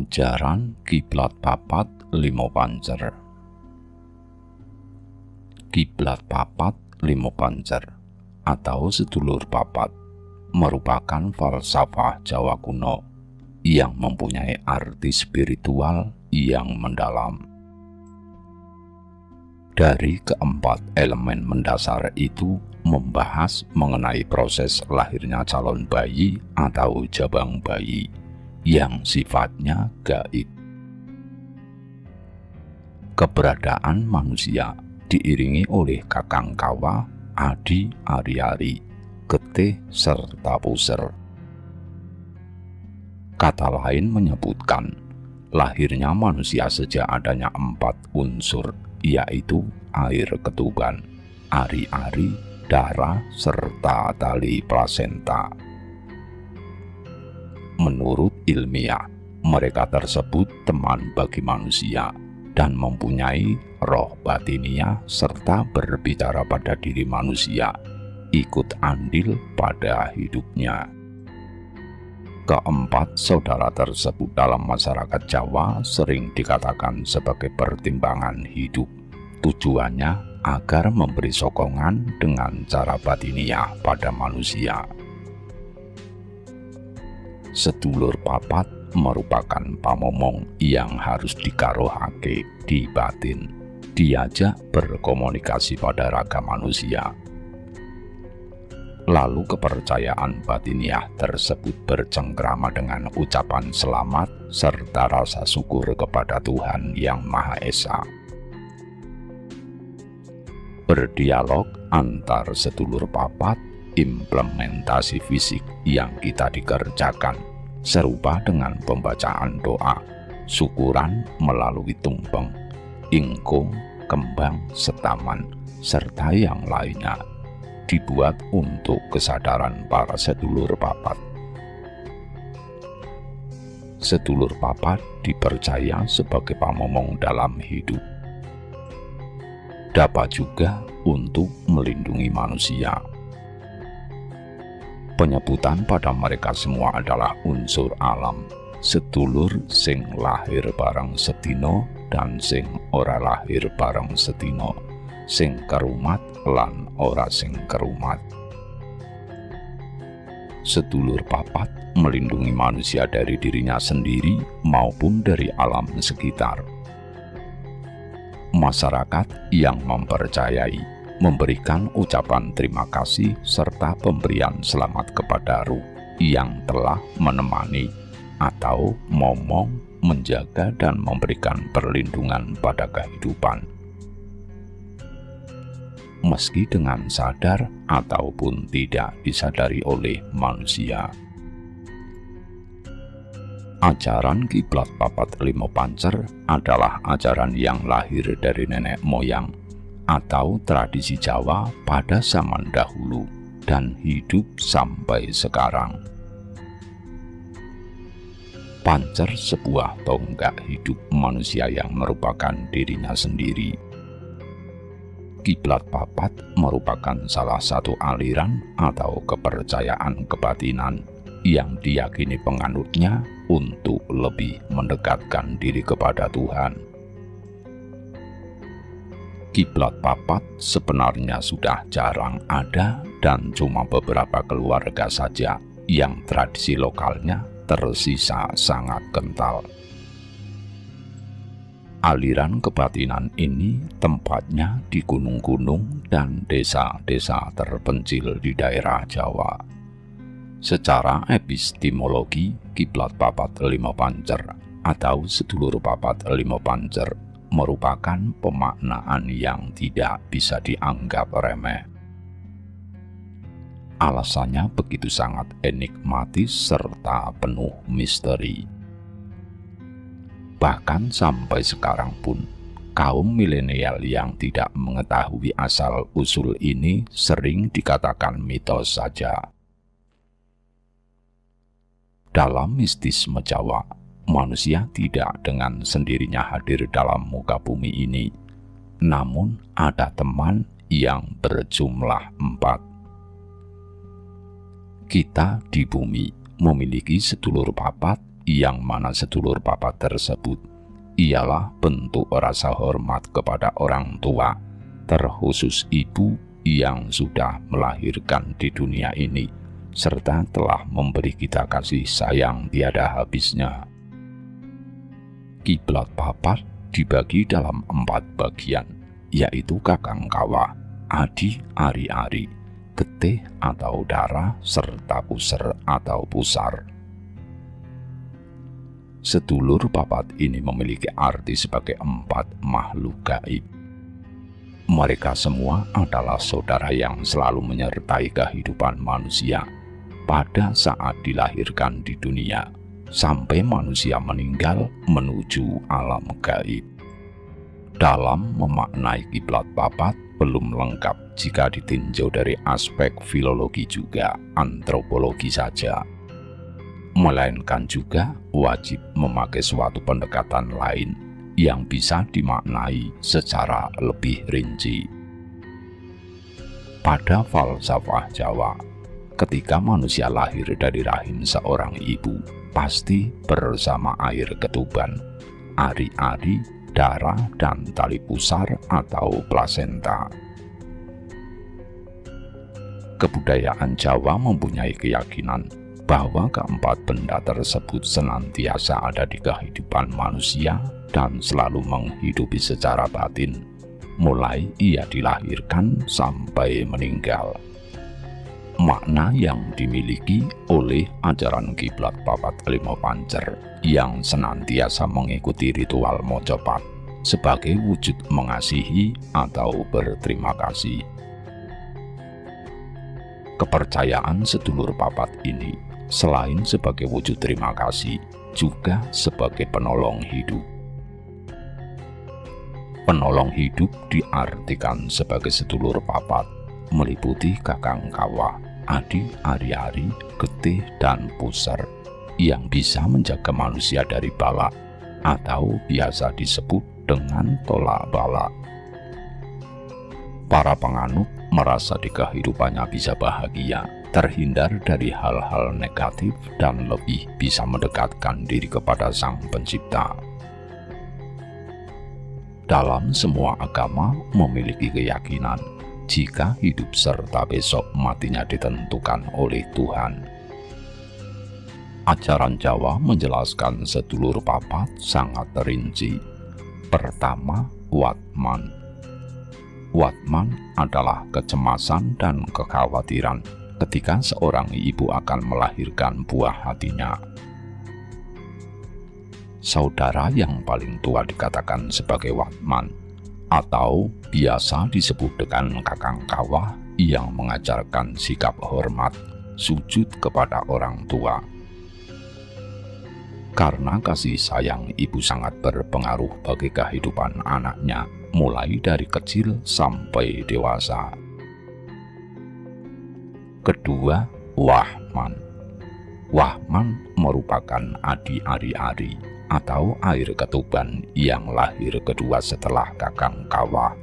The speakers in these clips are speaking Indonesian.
Ajaran Kiblat Papat Limo Pancer. Kiblat Papat Limo Pancer atau sedulur papat merupakan falsafah Jawa kuno yang mempunyai arti spiritual yang mendalam. Dari keempat elemen mendasar itu membahas mengenai proses lahirnya calon bayi atau jabang bayi yang sifatnya gaib. Keberadaan manusia diiringi oleh kakang kawa, adi ari-ari, getih serta puser. Kata lain menyebutkan lahirnya manusia sejak adanya 4 unsur, yaitu air ketuban, ari-ari, darah, serta tali plasenta. Menurut ilmiah, mereka tersebut teman bagi manusia dan mempunyai roh batiniah serta berbicara pada diri manusia, ikut andil pada hidupnya. Keempat saudara tersebut dalam masyarakat Jawa sering dikatakan sebagai pertimbangan hidup. Tujuannya agar memberi sokongan dengan cara batiniah pada manusia. Sedulur papat merupakan pamomong yang harus dikarohake di batin, diajak berkomunikasi pada raga manusia. Lalu kepercayaan batiniah tersebut bercengkrama dengan ucapan selamat serta rasa syukur kepada Tuhan Yang Maha Esa. Berdialog antar sedulur papat, implementasi fisik yang kita dikerjakan serupa dengan pembacaan doa, syukuran melalui tumpeng, ingkung, kembang, setaman, serta yang lainnya, dibuat untuk kesadaran para sedulur papat. Sedulur papat dipercaya sebagai pamomong dalam hidup. Dapat juga untuk melindungi manusia. Penyebutan pada mereka semua adalah unsur alam, sedulur sing lahir bareng sedino dan sing ora lahir bareng sedino, sing kerumat lan ora sing kerumat. Sedulur papat melindungi manusia dari dirinya sendiri maupun dari alam sekitar. Masyarakat yang mempercayai memberikan ucapan terima kasih serta pemberian selamat kepada ruh yang telah menemani atau momong, menjaga dan memberikan perlindungan pada kehidupan, meski dengan sadar ataupun tidak disadari oleh manusia. Ajaran Kiblat Papat Limo Pancer adalah ajaran yang lahir dari nenek moyang atau tradisi Jawa pada zaman dahulu dan hidup sampai sekarang. Pancer sebuah tonggak hidup manusia yang merupakan dirinya sendiri. Kiblat papat merupakan salah satu aliran atau kepercayaan kebatinan yang diyakini penganutnya untuk lebih mendekatkan diri kepada Tuhan. Kiblat papat sebenarnya sudah jarang ada dan cuma beberapa keluarga saja yang tradisi lokalnya tersisa sangat kental. Aliran kebatinan ini tempatnya di gunung-gunung dan desa-desa terpencil di daerah Jawa. Secara epistemologi, Kiblat Papat Limo Pancer atau sedulur papat Limo Pancer merupakan pemaknaan yang tidak bisa dianggap remeh. Alasannya begitu sangat enigmatis serta penuh misteri. Bahkan sampai sekarang pun, kaum milenial yang tidak mengetahui asal-usul ini sering dikatakan mitos saja. Dalam mistisme Jawa, manusia tidak dengan sendirinya hadir dalam muka bumi ini, namun ada teman yang berjumlah 4. Kita di bumi memiliki sedulur papat yang mana sedulur papat tersebut ialah bentuk rasa hormat kepada orang tua, terkhusus ibu yang sudah melahirkan di dunia ini, serta telah memberi kita kasih sayang tiada habisnya. Kiblat papat dibagi dalam 4 bagian, yaitu kakang kawah, adi ari-ari, getih atau darah, serta puser atau pusar. Sedulur papat ini memiliki arti sebagai 4 makhluk gaib. Mereka semua adalah saudara yang selalu menyertai kehidupan manusia pada saat dilahirkan di dunia, sampai manusia meninggal menuju alam gaib. Dalam memaknai kiblat papat belum lengkap jika ditinjau dari aspek filologi juga antropologi saja, melainkan juga wajib memakai suatu pendekatan lain yang bisa dimaknai secara lebih rinci. Pada falsafah Jawa, ketika manusia lahir dari rahim seorang ibu, pasti bersama air ketuban, ari-ari, darah, dan tali pusar atau plasenta. Kebudayaan Jawa mempunyai keyakinan bahwa keempat benda tersebut senantiasa ada di kehidupan manusia dan selalu menghidupi secara batin, mulai ia dilahirkan sampai meninggal. Makna yang dimiliki oleh ajaran kiblat papat kelima pancer yang senantiasa mengikuti ritual mojopat sebagai wujud mengasihi atau berterima kasih. Kepercayaan sedulur papat ini selain sebagai wujud terima kasih, juga sebagai penolong hidup. Penolong hidup diartikan sebagai sedulur papat, meliputi kakang kawah, adi ari-ari, getih, dan puser, yang bisa menjaga manusia dari bala, atau biasa disebut dengan tolak bala. Para penganut merasa di kehidupannya bisa bahagia, terhindar dari hal-hal negatif, dan lebih bisa mendekatkan diri kepada Sang Pencipta. Dalam semua agama memiliki keyakinan jika hidup serta besok matinya ditentukan oleh Tuhan. Ajaran Jawa menjelaskan sedulur papat sangat rinci. Pertama, Watman. Watman adalah kecemasan dan kekhawatiran ketika seorang ibu akan melahirkan buah hatinya. Saudara yang paling tua dikatakan sebagai Watman, atau biasa disebut dengan kakang kawah, yang mengajarkan sikap hormat, sujud kepada orang tua. Karena kasih sayang ibu sangat berpengaruh bagi kehidupan anaknya, mulai dari kecil sampai dewasa. Kedua, Wahman. Wahman merupakan adi ari-ari atau air ketuban yang lahir kedua setelah kakang kawah.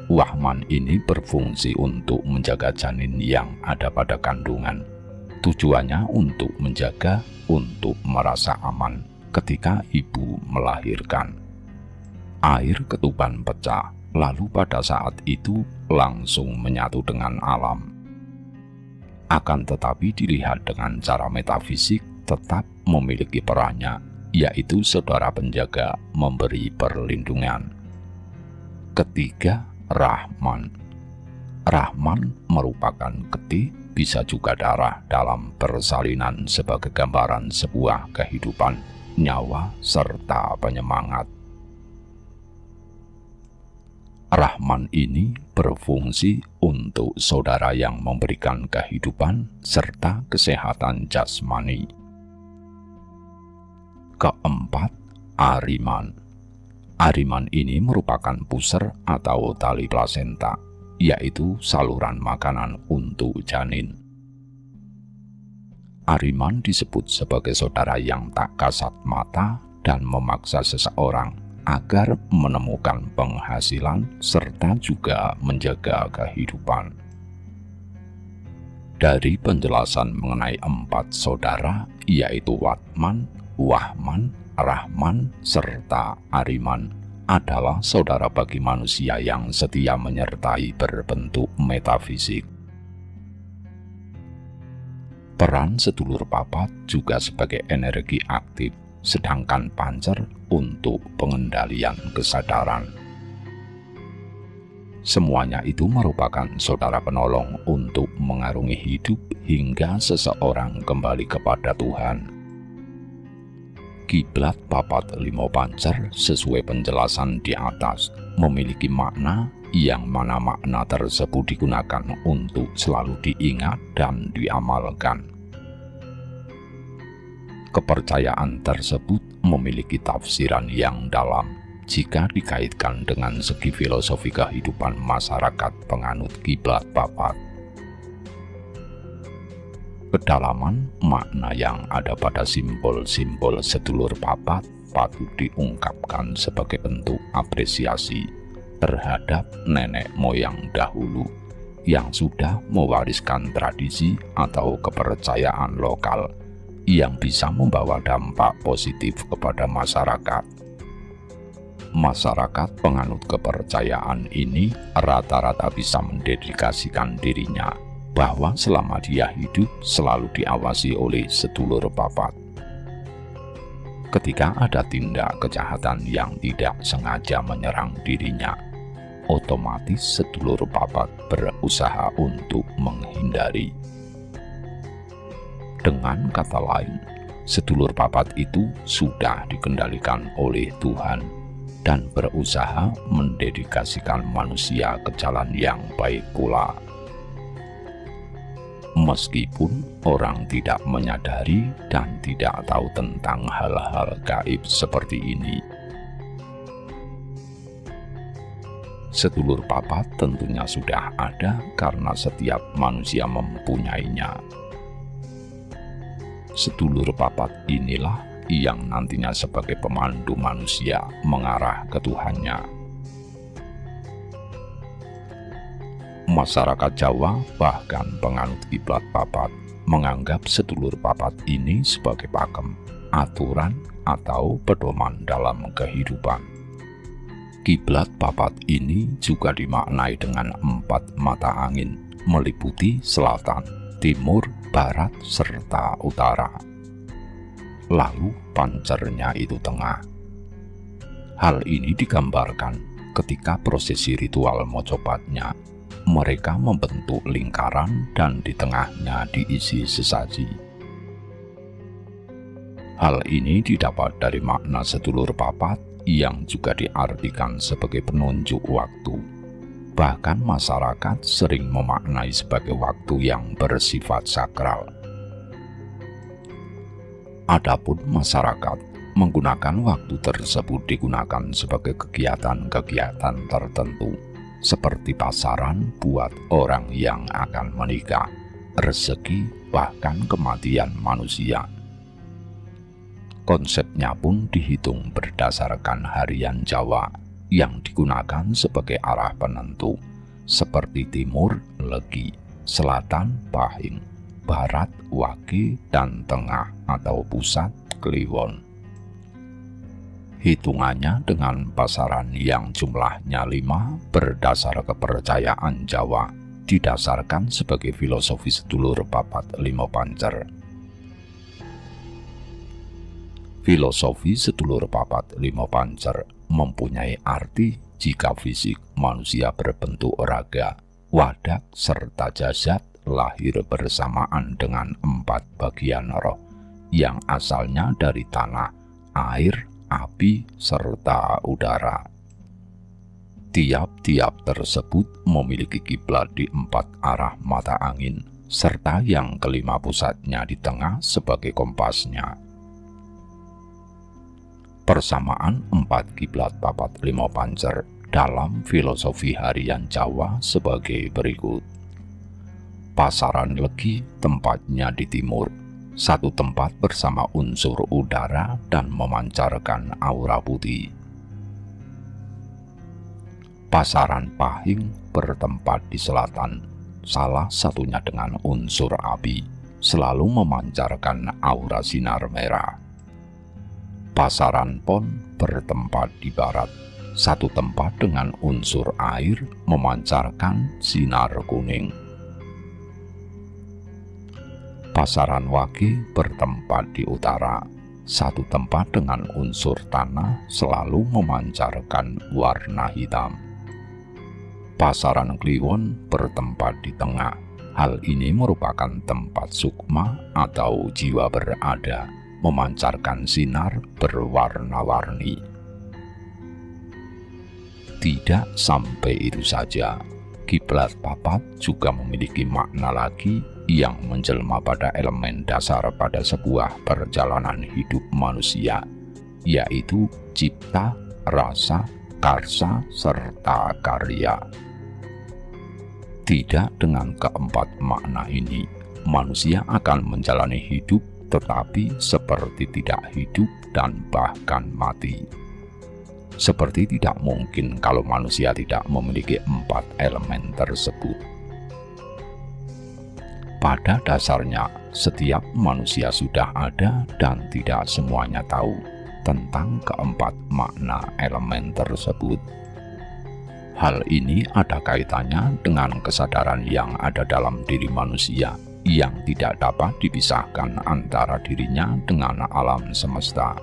Wahman ini berfungsi untuk menjaga janin yang ada pada kandungan. Tujuannya untuk menjaga, untuk merasa aman ketika ibu melahirkan. Air ketuban pecah, lalu pada saat itu langsung menyatu dengan alam. Akan tetapi dilihat dengan cara metafisik, tetap memiliki perannya, yaitu saudara penjaga, memberi perlindungan. Ketiga, Rahman. Rahman merupakan getih, bisa juga darah dalam persalinan sebagai gambaran sebuah kehidupan, nyawa, serta penyemangat. Rahman ini berfungsi untuk saudara yang memberikan kehidupan serta kesehatan jasmani. Keempat, Ariman. Ariman ini merupakan puser atau tali plasenta, yaitu saluran makanan untuk janin. Ariman disebut sebagai saudara yang tak kasat mata dan memaksa seseorang agar menemukan penghasilan serta juga menjaga kehidupan. Dari penjelasan mengenai 4 saudara, yaitu Watman, Wahman, Rahman, serta Ariman, adalah saudara bagi manusia yang setia menyertai berbentuk metafisik. Peran sedulur papat juga sebagai energi aktif, sedangkan pancer untuk pengendalian kesadaran. Semuanya itu merupakan saudara penolong untuk mengarungi hidup hingga seseorang kembali kepada Tuhan. Kiblat papat 5 pancer sesuai penjelasan di atas memiliki makna yang mana makna tersebut digunakan untuk selalu diingat dan diamalkan. Kepercayaan tersebut memiliki tafsiran yang dalam jika dikaitkan dengan segi filosofi kehidupan masyarakat penganut kiblat papat. Kedalaman makna yang ada pada simbol-simbol sedulur papat patut diungkapkan sebagai bentuk apresiasi terhadap nenek moyang dahulu yang sudah mewariskan tradisi atau kepercayaan lokal yang bisa membawa dampak positif kepada masyarakat. Masyarakat penganut kepercayaan ini rata-rata bisa mendedikasikan dirinya bahwa selama dia hidup selalu diawasi oleh sedulur papat. Ketika ada tindak kejahatan yang tidak sengaja menyerang dirinya, otomatis sedulur papat berusaha untuk menghindari. Dengan kata lain, sedulur papat itu sudah dikendalikan oleh Tuhan dan berusaha mendedikasikan manusia ke jalan yang baik pula. Meskipun orang tidak menyadari dan tidak tahu tentang hal-hal gaib seperti ini. Sedulur papat tentunya sudah ada karena setiap manusia mempunyainya. Sedulur papat inilah yang nantinya sebagai pemandu manusia mengarah ke Tuhannya. Masyarakat Jawa, bahkan penganut kiblat papat, menganggap sedulur papat ini sebagai pakem, aturan, atau pedoman dalam kehidupan. Kiblat papat ini juga dimaknai dengan 4 mata angin, meliputi selatan, timur, barat, serta utara. Lalu pancernya itu tengah. Hal ini digambarkan ketika prosesi ritual mocobatnya. Mereka membentuk lingkaran dan di tengahnya diisi sesaji. Hal ini didapat dari makna sedulur papat yang juga diartikan sebagai penunjuk waktu. Bahkan masyarakat sering memaknai sebagai waktu yang bersifat sakral. Adapun masyarakat menggunakan waktu tersebut digunakan sebagai kegiatan-kegiatan tertentu, seperti pasaran buat orang yang akan menikah, rezeki, bahkan kematian manusia. Konsepnya pun dihitung berdasarkan harian Jawa yang digunakan sebagai arah penentu, seperti timur, Legi, selatan, Pahing, barat, Wage, dan tengah atau pusat, Kliwon. Hitungannya dengan pasaran yang jumlahnya 5 berdasar kepercayaan Jawa, didasarkan sebagai filosofi sedulur papat 5 pancer. Filosofi sedulur papat 5 pancer mempunyai arti jika fisik manusia berbentuk raga, wadak, serta jasad lahir bersamaan dengan 4 bagian roh yang asalnya dari tanah, air, api, serta udara. Tiap-tiap tersebut memiliki kiblat di 4 arah mata angin, serta yang kelima pusatnya di tengah sebagai kompasnya. Persamaan 4 kiblat papat 5 pancer dalam filosofi harian Jawa sebagai berikut. Pasaran Legi tempatnya di timur, satu tempat bersama unsur udara dan memancarkan aura putih. Pasaran Pahing bertempat di selatan, salah satunya dengan unsur api, selalu memancarkan aura sinar merah. Pasaran Pon bertempat di barat, satu tempat dengan unsur air memancarkan sinar kuning. Pasaran Wage bertempat di utara, satu tempat dengan unsur tanah selalu memancarkan warna hitam. Pasaran Kliwon bertempat di tengah. Hal ini merupakan tempat sukma atau jiwa berada, memancarkan sinar berwarna-warni. Tidak sampai itu saja, kiblat papat juga memiliki makna lagi yang menjelma pada elemen dasar pada sebuah perjalanan hidup manusia, yaitu cipta, rasa, karsa, serta karya. Tidak dengan keempat makna ini, manusia akan menjalani hidup tetapi seperti tidak hidup dan bahkan mati. Seperti tidak mungkin kalau manusia tidak memiliki empat elemen tersebut. Pada dasarnya, setiap manusia sudah ada dan tidak semuanya tahu tentang keempat makna elemen tersebut. Hal ini ada kaitannya dengan kesadaran yang ada dalam diri manusia yang tidak dapat dipisahkan antara dirinya dengan alam semesta.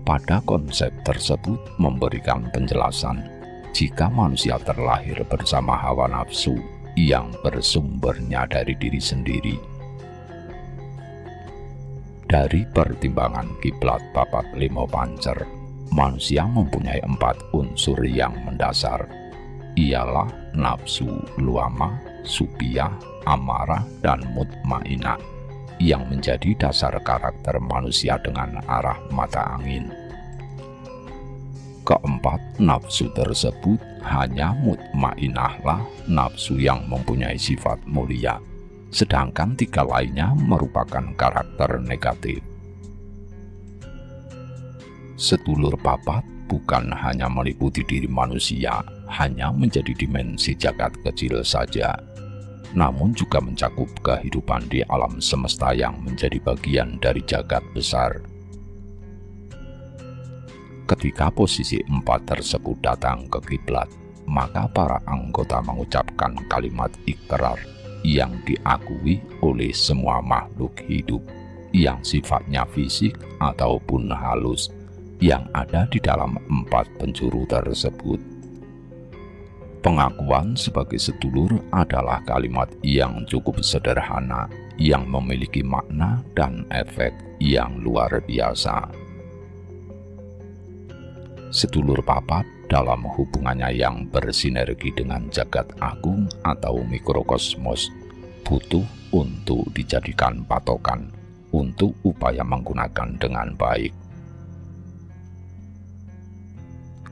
Pada konsep tersebut memberikan penjelasan jika manusia terlahir bersama hawa nafsu yang bersumbernya dari diri sendiri. Dari pertimbangan kiblat papat limo pancer, manusia mempunyai empat unsur yang mendasar, ialah nafsu luama, supiyah, amarah, dan mutmainah, yang menjadi dasar karakter manusia dengan arah mata angin. Keempat nafsu tersebut hanya mutmainahlah nafsu yang mempunyai sifat mulia, sedangkan tiga lainnya merupakan karakter negatif. Sedulur papat bukan hanya meliputi diri manusia, hanya menjadi dimensi jagat kecil saja, namun juga mencakup kehidupan di alam semesta yang menjadi bagian dari jagat besar. Ketika posisi empat tersebut datang ke kiblat, maka para anggota mengucapkan kalimat ikrar yang diakui oleh semua makhluk hidup yang sifatnya fisik ataupun halus yang ada di dalam empat penjuru tersebut. Pengakuan sebagai sedulur adalah kalimat yang cukup sederhana, yang memiliki makna dan efek yang luar biasa. Sedulur papat dalam hubungannya yang bersinergi dengan jagat agung atau mikrokosmos butuh untuk dijadikan patokan untuk upaya menggunakan dengan baik.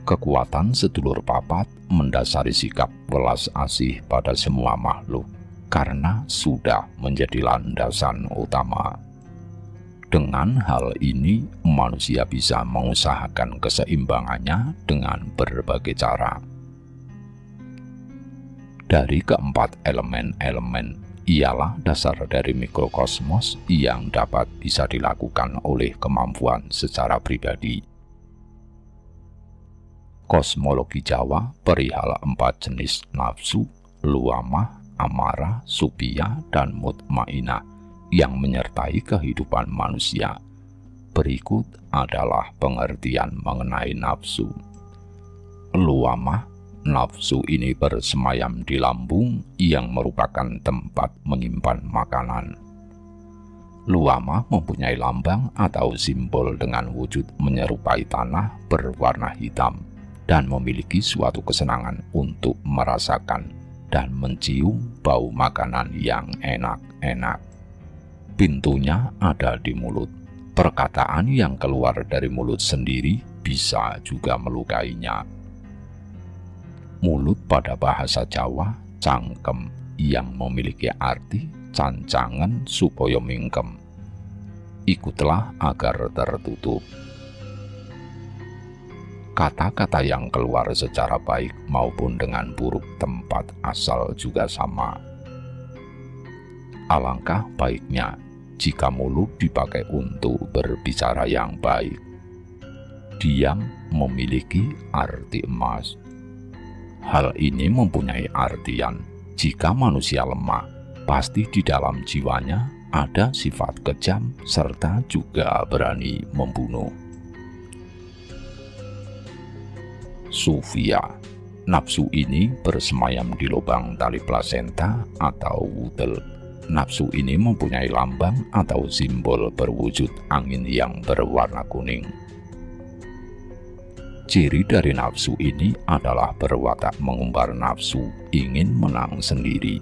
Kekuatan sedulur papat mendasari sikap welas asih pada semua makhluk karena sudah menjadi landasan utama. Dengan hal ini, manusia bisa mengusahakan keseimbangannya dengan berbagai cara. Dari keempat elemen-elemen, ialah dasar dari mikrokosmos yang dapat bisa dilakukan oleh kemampuan secara pribadi. Kosmologi Jawa perihal empat jenis nafsu, luamah, amarah, supiyah, dan mutmainah yang menyertai kehidupan manusia. Berikut adalah pengertian mengenai nafsu. Luamah, nafsu ini bersemayam di lambung yang merupakan tempat menyimpan makanan. Luamah mempunyai lambang atau simbol dengan wujud menyerupai tanah berwarna hitam dan memiliki suatu kesenangan untuk merasakan dan mencium bau makanan yang enak-enak. Pintunya ada di mulut. Perkataan yang keluar dari mulut sendiri bisa juga melukainya. Mulut pada bahasa Jawa cangkem yang memiliki arti cancangan supaya mingkem. Ikutlah agar tertutup. Kata-kata yang keluar secara baik maupun dengan buruk tempat asal juga sama. Alangkah baiknya jika mulut dipakai untuk berbicara yang baik. Diam memiliki arti emas. Hal ini mempunyai artian, jika manusia lemah, pasti di dalam jiwanya ada sifat kejam serta juga berani membunuh. Sufia, nafsu ini bersemayam di lubang tali plasenta atau wudel. Nafsu ini mempunyai lambang atau simbol berwujud angin yang berwarna kuning. Ciri dari nafsu ini adalah berwatak mengumbar nafsu, ingin menang sendiri.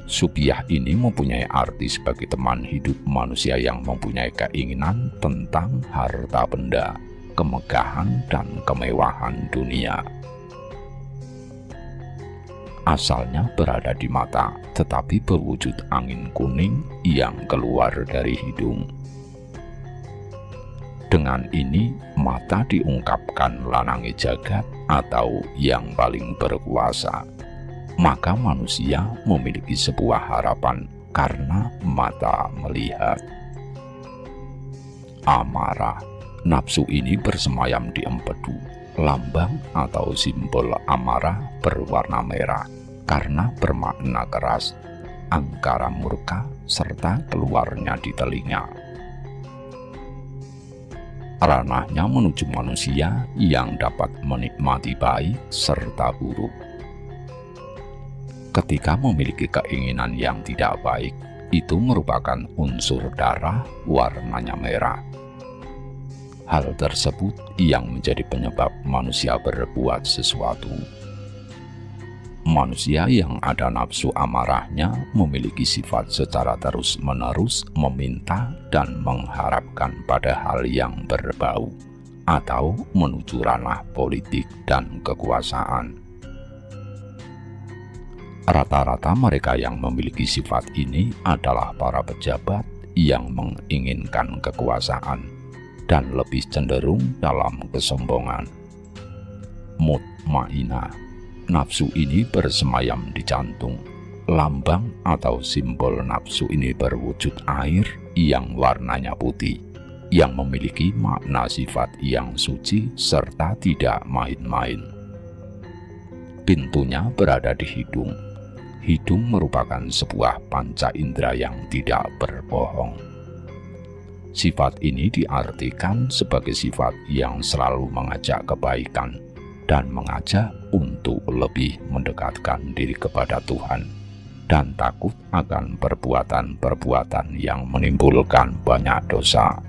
Supiah ini mempunyai arti sebagai teman hidup manusia yang mempunyai keinginan tentang harta benda, kemegahan dan kemewahan dunia. Asalnya berada di mata, tetapi berwujud angin kuning yang keluar dari hidung. Dengan ini, mata diungkapkan lanangi jagat atau yang paling berkuasa. Maka manusia memiliki sebuah harapan karena mata melihat. Amarah, nafsu ini bersemayam di empedu. Lambang atau simbol amarah berwarna merah karena bermakna keras, angkara murka, serta keluarnya di telinga. Ranahnya menuju manusia yang dapat menikmati baik serta buruk. Ketika memiliki keinginan yang tidak baik, itu merupakan unsur darah warnanya merah. Hal tersebut yang menjadi penyebab manusia berbuat sesuatu. Manusia yang ada nafsu amarahnya memiliki sifat secara terus-menerus meminta dan mengharapkan pada hal yang berbau atau menuju ranah politik dan kekuasaan. Rata-rata mereka yang memiliki sifat ini adalah para pejabat yang menginginkan kekuasaan dan lebih cenderung dalam kesombongan. Mutmainah, nafsu ini bersemayam di jantung. Lambang atau simbol nafsu ini berwujud air yang warnanya putih, yang memiliki makna sifat yang suci serta tidak main-main. Pintunya berada di hidung. Hidung merupakan sebuah panca indera yang tidak berbohong. Sifat ini diartikan sebagai sifat yang selalu mengajak kebaikan dan mengajak untuk lebih mendekatkan diri kepada Tuhan dan takut akan perbuatan-perbuatan yang menimbulkan banyak dosa.